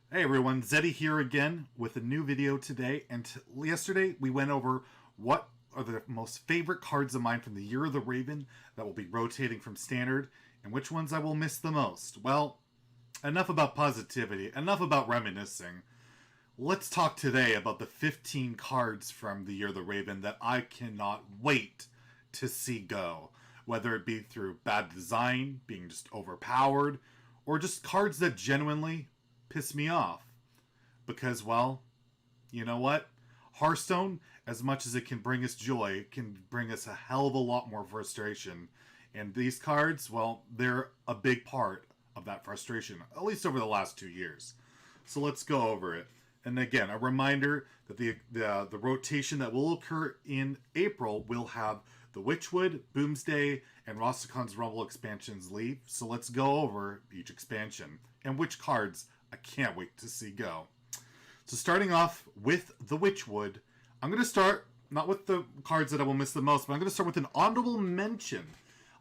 Hey everyone, Zeddy here again with a new video today. And yesterday we went over what are the most favorite cards of mine from the Year of the Raven that will be rotating from Standard, and which ones I will miss the most. Well, enough about positivity, enough about reminiscing. Let's talk today about the 15 cards from the Year of the Raven that I cannot wait to see go. Whether it be through bad design, being just overpowered, or just cards that genuinely piss me off. Because, well, you know what? Hearthstone, as much as it can bring us joy, can bring us a hell of a lot more frustration. And these cards, well, they're a big part of that frustration, at least over the last 2 years. So let's go over it. And again, a reminder that the rotation that will occur in April will have the Witchwood, Boomsday, and Rostakon's Rumble expansions leave. So let's go over each expansion and which cards I can't wait to see go. So starting off with the Witchwood, I'm going to start not with the cards that I will miss the most, but I'm going to start with an honorable mention.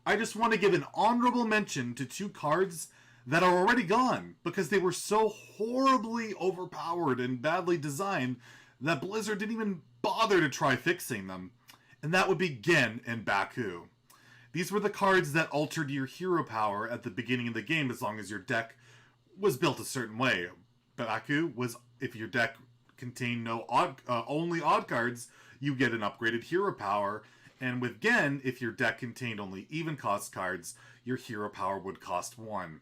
I just want to give an honorable mention to two cards that are already gone because they were so horribly overpowered and badly designed that Blizzard didn't even bother to try fixing them. And that would be Gen and Baku. These were the cards that altered your hero power at the beginning of the game as long as your deck was built a certain way. Baku was, if your deck contained no only odd cards, you get an upgraded hero power. And with Gen, if your deck contained only even cost cards, your hero power would cost 1.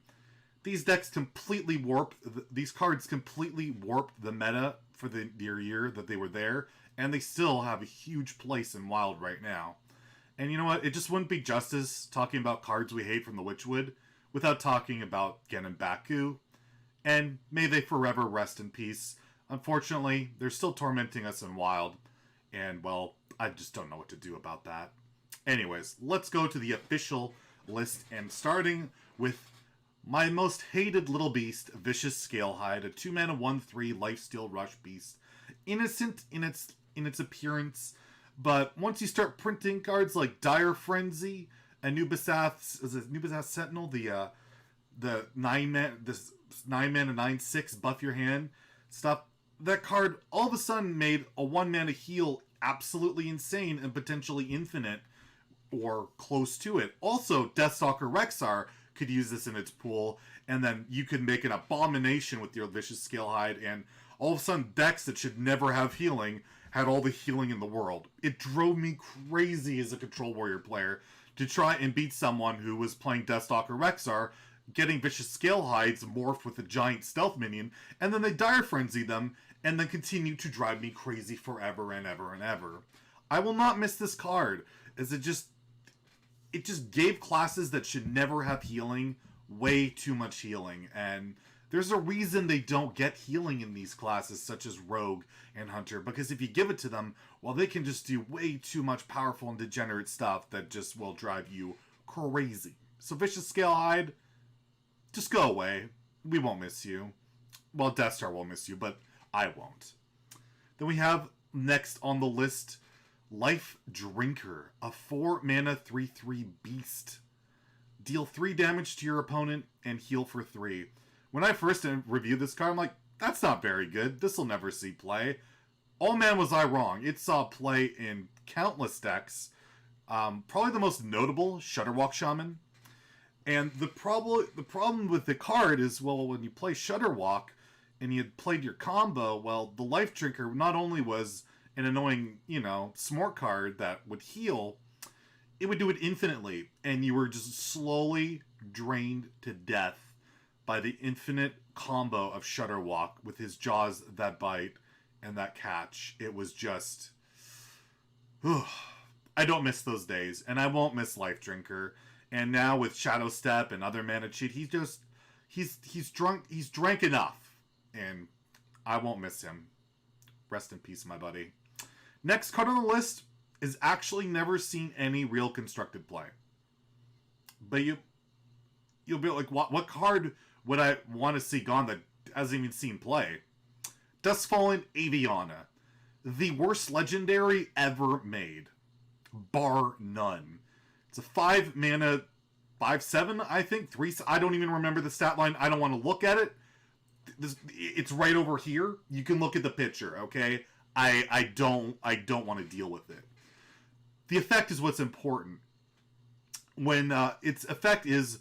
These decks completely warped, these cards completely warped the meta for the year that they were there, and they still have a huge place in Wild right now. And you know what? It just wouldn't be justice talking about cards we hate from the Witchwood without talking about Gen and Baku. And may they forever rest in peace. Unfortunately, they're still tormenting us in Wild. And, well, I just don't know what to do about that. Anyways, let's go to the official list. And starting with my most hated little beast, Vicious Scalehide, a 2-mana 1/3 lifesteal rush beast. Innocent in its appearance, but once you start printing cards like Dire Frenzy, Anubisath Sentinel, the 9-mana 9/6 buff your hand stuff. That card all of a sudden made a 1-mana heal absolutely insane and potentially infinite or close to it. Also, Deathstalker Rexar could use this in its pool, and then you could make an abomination with your Vicious Scalehide, and all of a sudden decks that should never have healing had all the healing in the world. It drove me crazy as a Control Warrior player to try and beat someone who was playing Deathstalker Rexar, getting Vicious Scalehides morphed with a giant stealth minion, and then they Dire Frenzy them, and then continue to drive me crazy forever and ever and ever. I will not miss this card, as it just gave classes that should never have healing way too much healing, and there's a reason they don't get healing in these classes such as Rogue and Hunter, because if you give it to them, well, they can just do way too much powerful and degenerate stuff that just will drive you crazy. So Vicious Scalehide, just go away. We won't miss you. Well, Deathstar will miss you, but I won't. Then we have next on the list Lifedrinker, a 4-mana 3/3 beast. Deal 3 damage to your opponent and heal for 3. When I first reviewed this card, I'm like, that's not very good. This will never see play. Oh man, was I wrong. It saw play in countless decks. Probably the most notable, Shudderwock Shaman. And the problem with the card is, well, when you play Shudderwock and you had played your combo, well, the Lifedrinker not only was an annoying, smart card that would heal, it would do it infinitely, and you were just slowly drained to death by the infinite combo of Shudderwock with his jaws that bite and that catch. It was just... I don't miss those days, and I won't miss Lifedrinker. And now with Shadow Step and other mana cheat, he's drank enough, and I won't miss him. Rest in peace, my buddy. Next card on the list is actually never seen any real constructed play. But you'll be like, what card would I want to see gone that hasn't even seen play? Duskfallen Aviana, the worst legendary ever made, bar none. It's a 5-mana 5/7, I think. 3. I don't even remember the stat line. I don't want to look at it. it's right over here. You can look at the picture, okay? I don't want to deal with it. The effect is what's important. When its effect is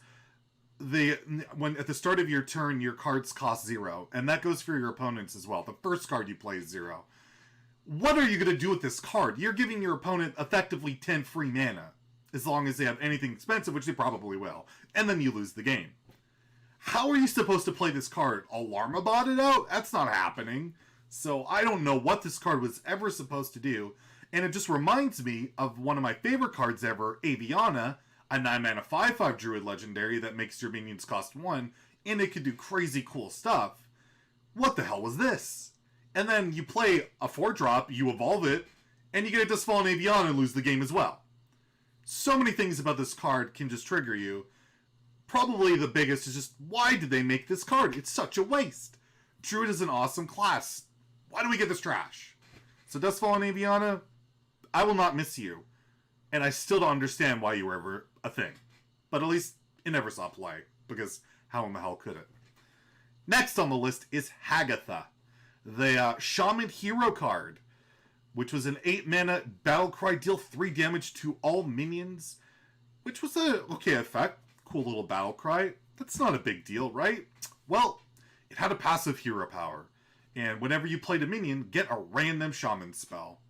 when at the start of your turn your cards cost 0, and that goes for your opponents as well. The first card you play is 0. What are you going to do with this card? You're giving your opponent effectively 10 free mana, as long as they have anything expensive, which they probably will, and then you lose the game. How are you supposed to play this card? Alarmabot it out? That's not happening. So I don't know what this card was ever supposed to do, and it just reminds me of one of my favorite cards ever, Aviana, a 9-mana 5/5 Druid legendary that makes your minions cost 1, and it can do crazy cool stuff. What the hell was this? And then you play a 4-drop, you evolve it, and you get a Dustfallen Aviana and lose the game as well. So many things about this card can just trigger you. Probably the biggest is just, why did they make this card? It's such a waste. Druid is an awesome class. Why do we get this trash? So Dustfallen Aviana, I will not miss you. And I still don't understand why you were ever a thing. But at least it never saw play, because how in the hell could it? Next on the list is Hagatha, the Shaman Hero card, which was an 8-mana battlecry, deal 3 damage to all minions, which was a okay effect. Cool little battlecry. That's not a big deal, right? Well, it had a passive hero power, and whenever you played a minion, get a random shaman spell.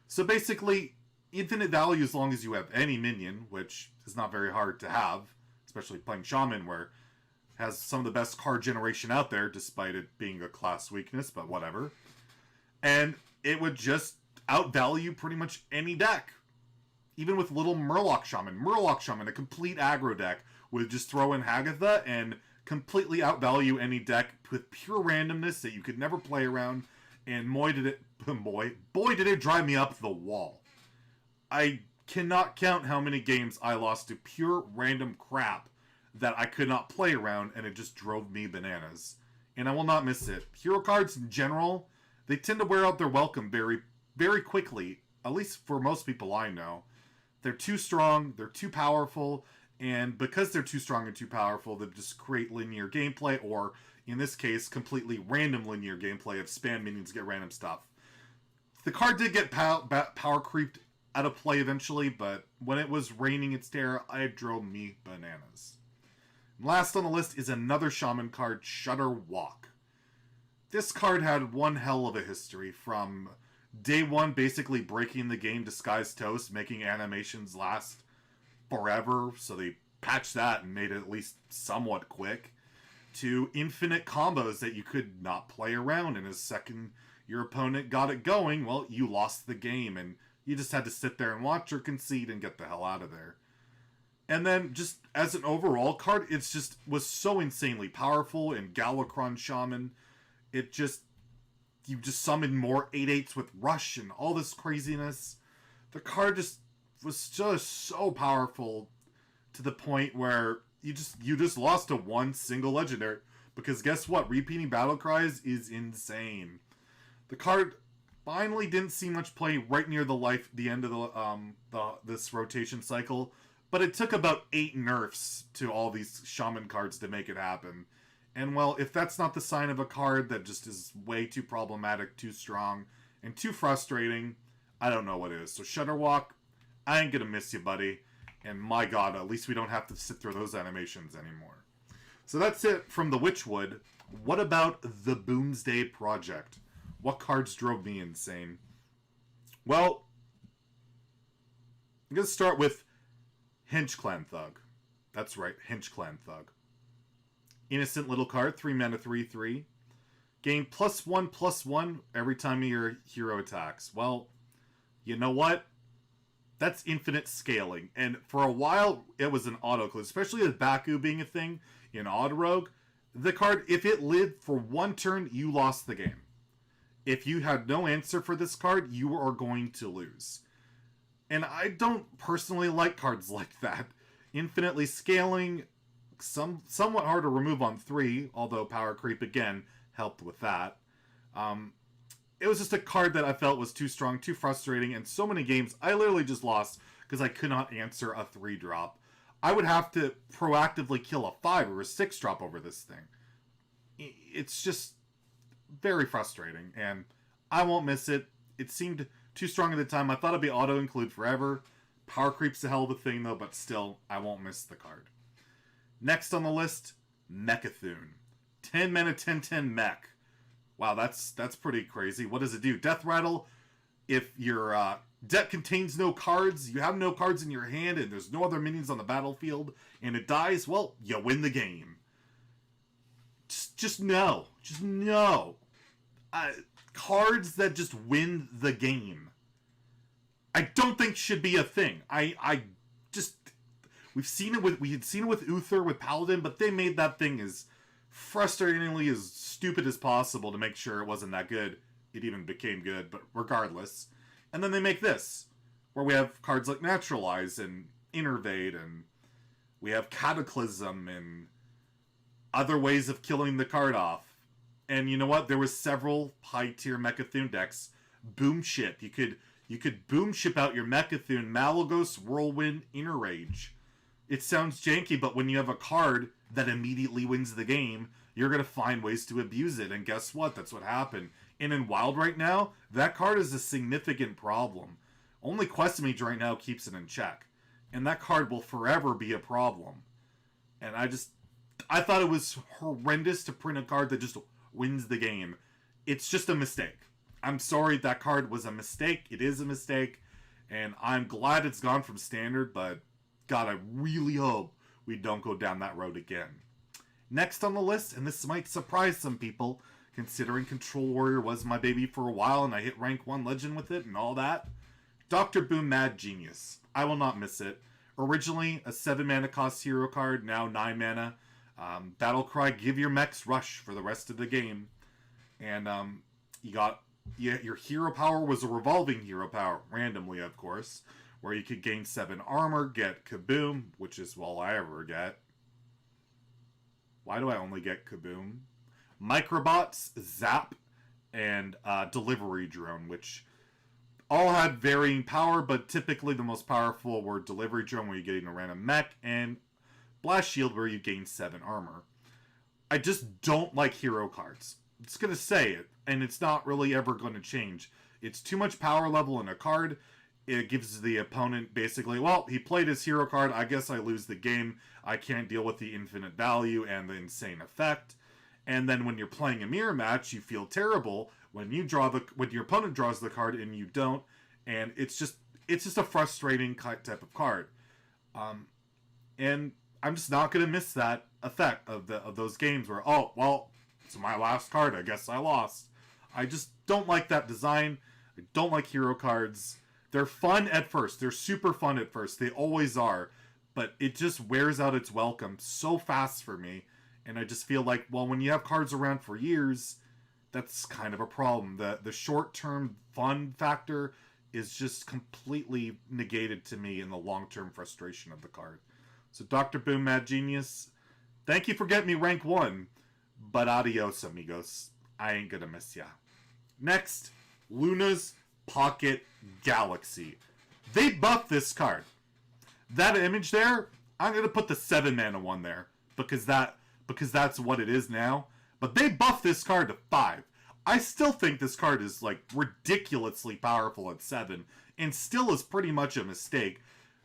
So basically, infinite value as long as you have any minion, which is not very hard to have, especially playing shaman, where it has some of the best card generation out there, despite it being a class weakness, but whatever. And it would just outvalue pretty much any deck. Even with little Murloc Shaman, a complete aggro deck, would just throw in Hagatha and completely outvalue any deck with pure randomness that you could never play around. And boy did it drive me up the wall. I cannot count how many games I lost to pure random crap that I could not play around, and it just drove me bananas. And I will not miss it. Hero cards in general, they tend to wear out their welcome very, very quickly, at least for most people I know. They're too strong, they're too powerful, and because they're too strong and too powerful, they just create linear gameplay, or, in this case, completely random linear gameplay of spam minions get random stuff. The card did get power creeped out of play eventually, but when it was raining its terror, it drove me bananas. Last on the list is another shaman card, Shudderwock. This card had one hell of a history, from day one basically breaking the game Disguised Toast, making animations last forever, so they patched that and made it at least somewhat quick, to infinite combos that you could not play around, and as second your opponent got it going, well, you lost the game, and you just had to sit there and watch or concede and get the hell out of there. And then, just as an overall card, it's just was so insanely powerful. In Galakrond Shaman, you just summoned more 8/8s with Rush and all this craziness. The card just was just so powerful to the point where you just lost to one single legendary. Because guess what? Repeating battle cries is insane. The card finally didn't see much play right near the end of this rotation cycle. But it took about 8 nerfs to all these shaman cards to make it happen. And well, if that's not the sign of a card that just is way too problematic, too strong, and too frustrating, I don't know what is. So Shudderwock, I ain't gonna miss you, buddy. And my god, at least we don't have to sit through those animations anymore. So that's it from the Witchwood. What about the Boomsday Project? What cards drove me insane? Well, I'm gonna start with Hench-Clan Thug. That's right, Hench-Clan Thug. Innocent little card, 3 mana, 3/3. Gain +1/+1 every time your hero attacks. Well, you know what? That's infinite scaling. And for a while, it was an auto clue, especially with Baku being a thing in Odd Rogue. The card, if it lived for one turn, you lost the game. If you had no answer for this card, you are going to lose. And I don't personally like cards like that. Infinitely scaling, somewhat hard to remove on 3, although power creep again helped with that. It was just a card that I felt was too strong, too frustrating, and so many games I literally just lost because I could not answer a 3-drop. I would have to proactively kill a 5 or a 6-drop over this thing. It's just very frustrating, and I won't miss it. It seemed too strong at the time. I thought it'd be auto-include forever. Power creep's a hell of a thing, though, but still, I won't miss the card. Next on the list, Mecha'thun. 10 mana, 10/10 mech. Wow, that's pretty crazy. What does it do? Death Rattle. If your deck contains no cards, you have no cards in your hand, and there's no other minions on the battlefield, and it dies, well, you win the game. Just no. Just no. Cards that just win the game, I don't think should be a thing. We had seen it with Uther, with Paladin, but they made that thing as frustratingly as stupid as possible to make sure it wasn't that good. It even became good, but regardless. And then they make this, where we have cards like Naturalize and Innervate, and we have Cataclysm and other ways of killing the card off. And you know what? There was several high-tier Mecha'thun decks. Boom Ship. You could boom ship out your Mecha'thun, Malygos, Whirlwind, Inner Rage. It sounds janky, but when you have a card that immediately wins the game, you're going to find ways to abuse it. And guess what? That's what happened. And in Wild right now, that card is a significant problem. Only Quest Mage right now keeps it in check. And that card will forever be a problem. And I thought it was horrendous to print a card that just wins the game. It's just a mistake. I'm sorry, that card was a mistake. It is a mistake. And I'm glad it's gone from standard, but God, I really hope we don't go down that road again. Next on the list, and this might surprise some people, considering Control Warrior was my baby for a while and I hit rank 1 legend with it and all that, Dr. Boom Mad Genius. I will not miss it. Originally a 7 mana cost hero card, now 9 mana. Battlecry, give your mechs rush for the rest of the game. And your hero power was a revolving hero power, randomly of course, where you could gain 7 armor, get Kaboom, which is all I ever get. Why do I only get Kaboom? Microbots, Zap, and Delivery Drone, which all had varying power, but typically the most powerful were Delivery Drone, where you get a random mech, and Blast Shield, where you gain 7 armor. I just don't like hero cards. I'm just going to say it, and it's not really ever going to change. It's too much power level in a card. It gives the opponent basically, well, he played his hero card, I guess I lose the game. I can't deal with the infinite value and the insane effect. And then when you're playing a mirror match, you feel terrible when your opponent draws the card and you don't. And it's just a frustrating type of card. And I'm just not going to miss that effect of those games where, oh, well, it's my last card, I guess I lost. I just don't like that design. I don't like hero cards. They're fun at first. They're super fun at first. They always are. But it just wears out its welcome so fast for me. And I just feel like, well, when you have cards around for years, that's kind of a problem. The short-term fun factor is just completely negated to me in the long-term frustration of the card. So Dr. Boom Mad Genius, thank you for getting me rank 1. But adios, amigos. I ain't gonna miss ya. Next, Luna's Pocket Galaxy. They buffed this card. That image there, I'm gonna put the 7 mana one there because that's what it is now. But they buffed this card to 5. I still think this card is like ridiculously powerful at 7 and still is pretty much a mistake.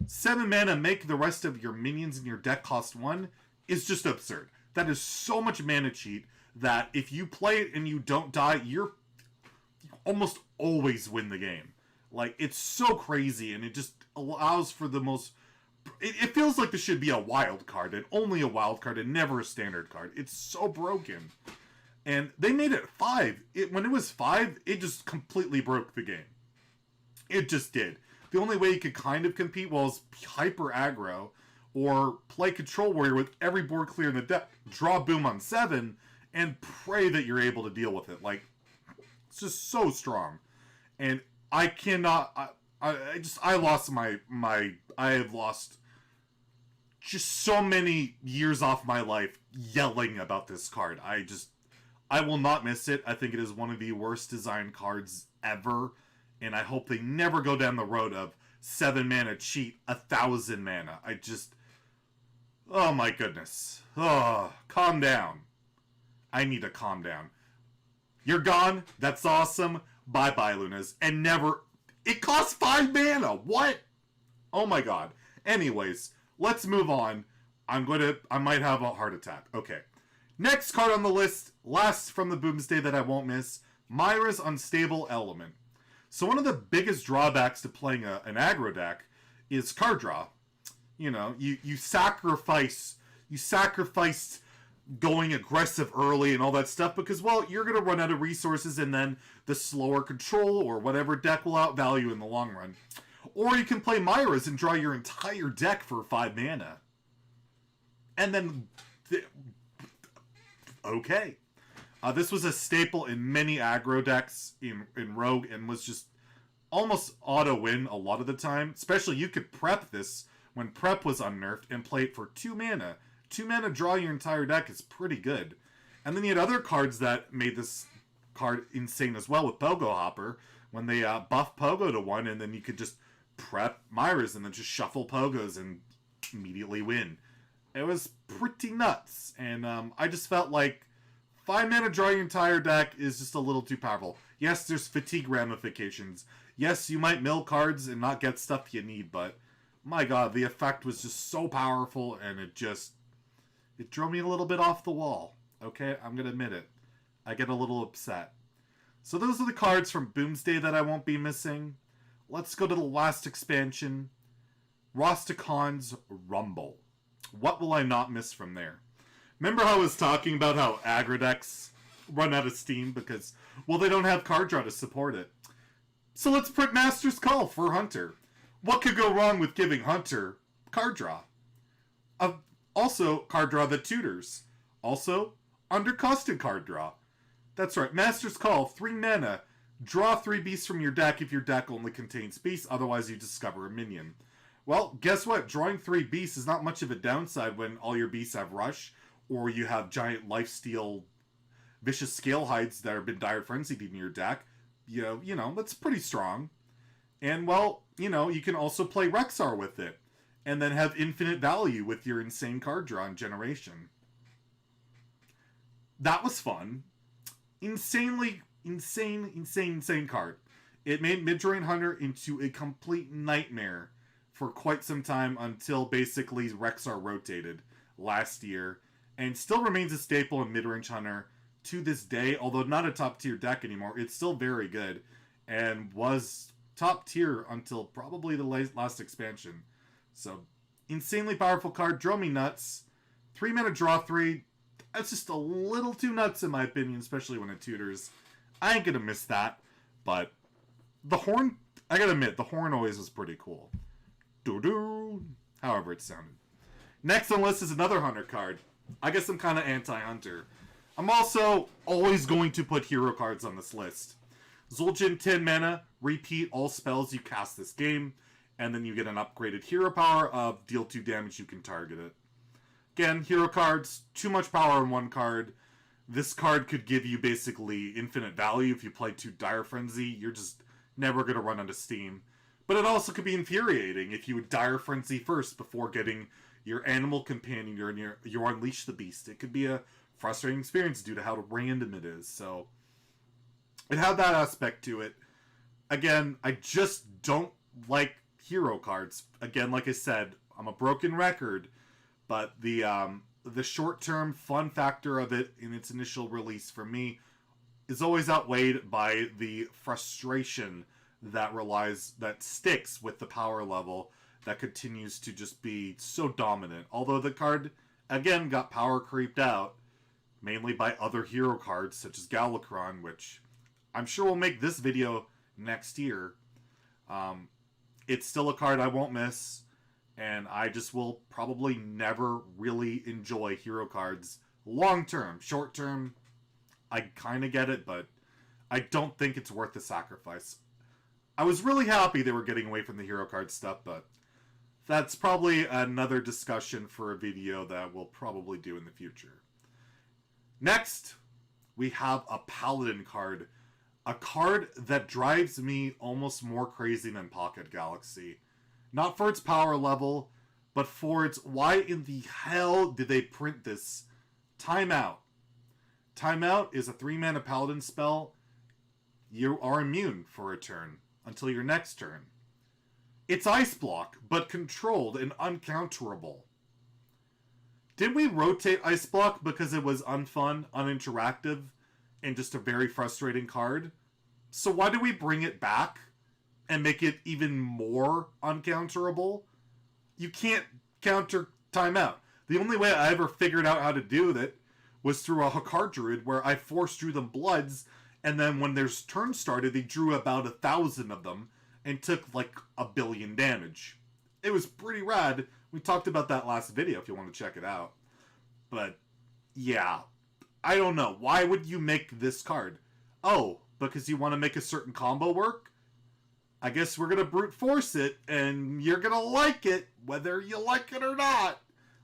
7 mana, make the rest of your minions in your deck cost 1 is just absurd. That is so much mana cheat that if you play it and you don't die, you almost always win the game. Like, it's so crazy, and it just allows for the most... It feels like this should be a wild card, and only a wild card, and never a standard card. It's so broken. And they made it 5. When it was 5, it just completely broke the game. It just did. The only way you could kind of compete was hyper aggro, or play Control Warrior with every board clear in the deck, draw Boom on 7, and pray that you're able to deal with it. Like, it's just so strong. And I cannot... I have lost just so many years off my life yelling about this card. I will not miss it. I think it is one of the worst designed cards ever. And I hope they never go down the road of 7 mana cheat 1,000 mana. Oh my goodness. Oh, calm down. I need to calm down. You're gone. That's awesome. Bye-bye, Lunas. And never... It costs 5 mana! What? Oh my god. Anyways, let's move on. I might have a heart attack. Okay. Next card on the list, last from the Boomsday that I won't miss, Myra's Unstable Element. So one of the biggest drawbacks to playing an aggro deck is card draw. You know, you sacrificed going aggressive early and all that stuff because, well, you're going to run out of resources and then the slower control or whatever deck will outvalue in the long run. Or you can play Myra's and draw your entire deck for 5 mana. And then... Okay. This was a staple in many aggro decks in Rogue and was just almost auto-win a lot of the time. Especially you could prep this when prep was unnerfed and play it for 2 mana. 2 mana draw your entire deck is pretty good. And then you had other cards that made this card insane as well with Pogo Hopper. When they buffed Pogo to 1 and then you could just prep Myra's and then just shuffle Pogos and immediately win. It was pretty nuts. And I just felt like 5 mana draw your entire deck is just a little too powerful. Yes, there's fatigue ramifications. Yes, you might mill cards and not get stuff you need, but my god, the effect was just so powerful and it drove me a little bit off the wall. Okay, I'm going to admit it. I get a little upset. So those are the cards from Boomsday that I won't be missing. Let's go to the last expansion. Rostakon's Rumble. What will I not miss from there? Remember how I was talking about how aggro decks run out of steam because, well, they don't have card draw to support it. So let's print Master's Call for Hunter. What could go wrong with giving Hunter card draw? Also, card draw that tutors. Also, undercosted card draw. That's right, Master's Call, 3 mana. Draw 3 beasts from your deck if your deck only contains beasts, otherwise you discover a minion. Well, guess what? Drawing 3 beasts is not much of a downside when all your beasts have rush, or you have giant lifesteal vicious Scalehides that have been dire frenzied in your deck. You know, that's pretty strong. And, well, you know, you can also play Rexxar with it, and then have infinite value with your insane card draw and generation. That was fun. Insane card. It made Midrange Hunter into a complete nightmare for quite some time until basically Rexxar rotated last year, and still remains a staple in Midrange Hunter to this day, although not a top tier deck anymore. It's still very good, and was top tier until probably the last expansion. So, insanely powerful card, drove me nuts. 3 mana draw 3, that's just a little too nuts in my opinion, especially when it tutors. I ain't gonna miss that, but the horn, I gotta admit, the horn always was pretty cool. Doo-doo, however it sounded. Next on the list is another Hunter card. I guess I'm kind of anti-Hunter. I'm also always going to put hero cards on this list. Zul'jin, 10 mana, repeat all spells you cast this game, and then you get an upgraded hero power of deal 2 damage, you can target it. Again, hero cards, too much power in one card. This card could give you basically infinite value if you play 2 Dire Frenzy. You're just never going to run out of steam. But it also could be infuriating if you would Dire Frenzy first before getting your animal companion or your Unleash the Beast. It could be a frustrating experience due to how random it is. So it had that aspect to it. Again, I just don't like hero cards. Again, like I said, I'm a broken record, but the short-term fun factor of it in its initial release for me is always outweighed by the frustration that sticks with the power level that continues to just be so dominant. Although the card, again, got power creeped out, mainly by other hero cards such as Galakrond, which I'm sure will make this video next year. It's still a card I won't miss, and I just will probably never really enjoy hero cards long term. Short term, I kind of get it, but I don't think it's worth the sacrifice. I was really happy they were getting away from the hero card stuff, but that's probably another discussion for a video that we'll probably do in the future. Next, we have a Paladin card. A card that drives me almost more crazy than Pocket Galaxy. Not for its power level, but for its why in the hell did they print this? Time out. Timeout is a 3-mana paladin spell. You are immune for a turn until your next turn. It's Ice Block, but controlled and uncounterable. Did we rotate Ice Block because it was unfun, uninteractive, and just a very frustrating card? So why do we bring it back and make it even more uncounterable? You can't counter Timeout. The only way I ever figured out how to do that was through a Hakar Druid where I force drew them Bloods, and then when their turn started, they drew about 1,000 of them and took like 1 billion damage. It was pretty rad. We talked about that last video if you want to check it out. But yeah, I don't know. Why would you make this card? Oh, because you want to make a certain combo work? I guess we're going to brute force it, and you're going to like it, whether you like it or not.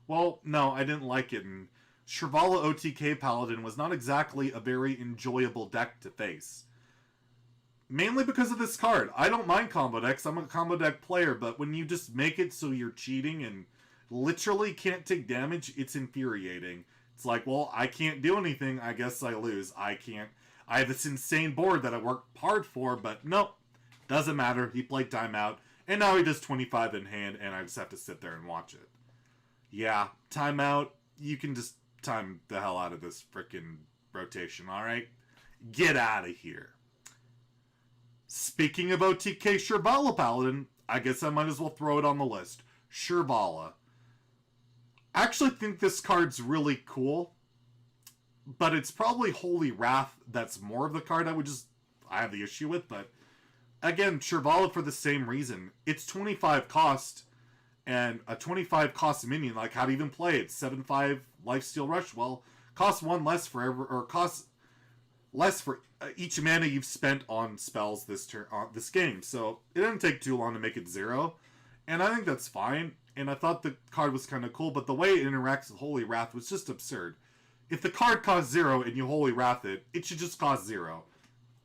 Well, no, I didn't like it, and Shirvallah OTK Paladin was not exactly a very enjoyable deck to face. Mainly because of this card. I don't mind combo decks, I'm a combo deck player, but when you just make it so you're cheating and literally can't take damage, it's infuriating. It's like, well, I can't do anything, I guess I lose. I have this insane board that I worked hard for, but nope. Doesn't matter, he played Timeout, and now he does 25 in hand, and I just have to sit there and watch it. Yeah, Timeout, you can just time the hell out of this frickin' rotation, alright? Get out of here. Speaking of OTK Shirvallah Paladin, I guess I might as well throw it on the list. Shirvallah. I actually think this card's really cool, but it's probably Holy Wrath that's more of the card I have the issue with, but again, Shirvallah for the same reason. It's 25 cost, and a 25 cost minion, like how to even play it? 7/5 Lifesteal Rush? Well, costs 1 less for costs less for each mana you've spent on spells this game. So it didn't take too long to make it 0, and I think that's fine. And I thought the card was kind of cool, but the way it interacts with Holy Wrath was just absurd. If the card costs 0 and you Holy Wrath it, it should just cost 0.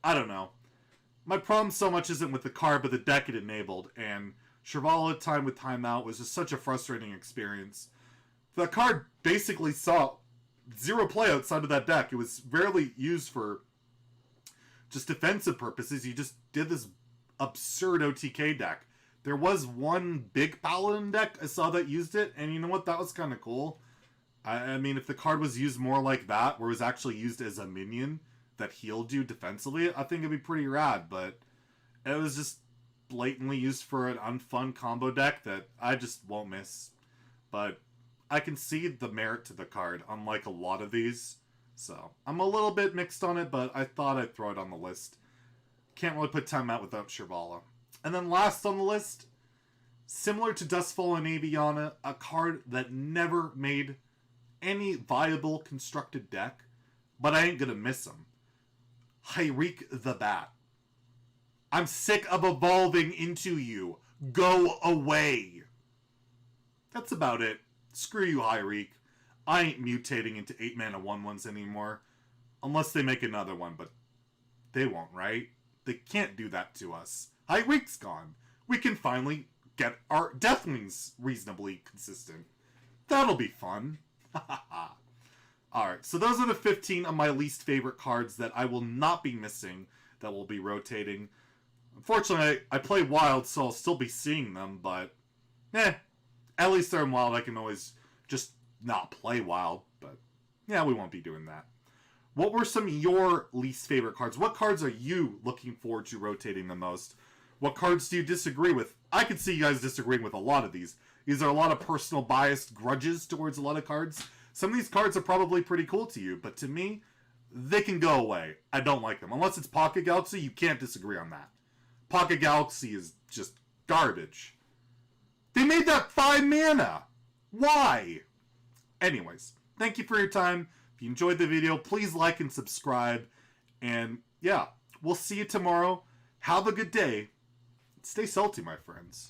I don't know. My problem so much isn't with the card, but the deck it enabled, and Shirvallah time with Timeout was just such a frustrating experience. The card basically saw 0 play outside of that deck. It was rarely used for just defensive purposes. You just did this absurd OTK deck. There was one big Paladin deck I saw that used it, and you know what? That was kind of cool. I mean, if the card was used more like that, where it was actually used as a minion that healed you defensively, I think it'd be pretty rad, but it was just blatantly used for an unfun combo deck that I just won't miss. But I can see the merit to the card, unlike a lot of these. So, I'm a little bit mixed on it, but I thought I'd throw it on the list. Can't really put Timeout without Shirvallah. And then last on the list, similar to Dustfall and Aviana, a card that never made any viable constructed deck, but I ain't gonna miss him. Hir'eek the Bat. I'm sick of evolving into you. Go away. That's about it. Screw you, Hir'eek. I ain't mutating into 8-mana 1/1s anymore. Unless they make another one, but they won't, right? They can't do that to us. Hir'eek's gone. We can finally get our Deathlings reasonably consistent. That'll be fun. Alright, so those are the 15 of my least favorite cards that I will not be missing, that will be rotating. Unfortunately, I play Wild, so I'll still be seeing them, but at least they're in Wild. I can always just not play Wild, but yeah, we won't be doing that. What were some of your least favorite cards? What cards are you looking forward to rotating the most? What cards do you disagree with? I can see you guys disagreeing with a lot of these. These are a lot of personal biased grudges towards a lot of cards. Some of these cards are probably pretty cool to you, but to me, they can go away. I don't like them. Unless it's Pocket Galaxy, you can't disagree on that. Pocket Galaxy is just garbage. They made that 5 mana! Why? Anyways, thank you for your time. If you enjoyed the video, please like and subscribe. And yeah, we'll see you tomorrow. Have a good day. Stay salty, my friends.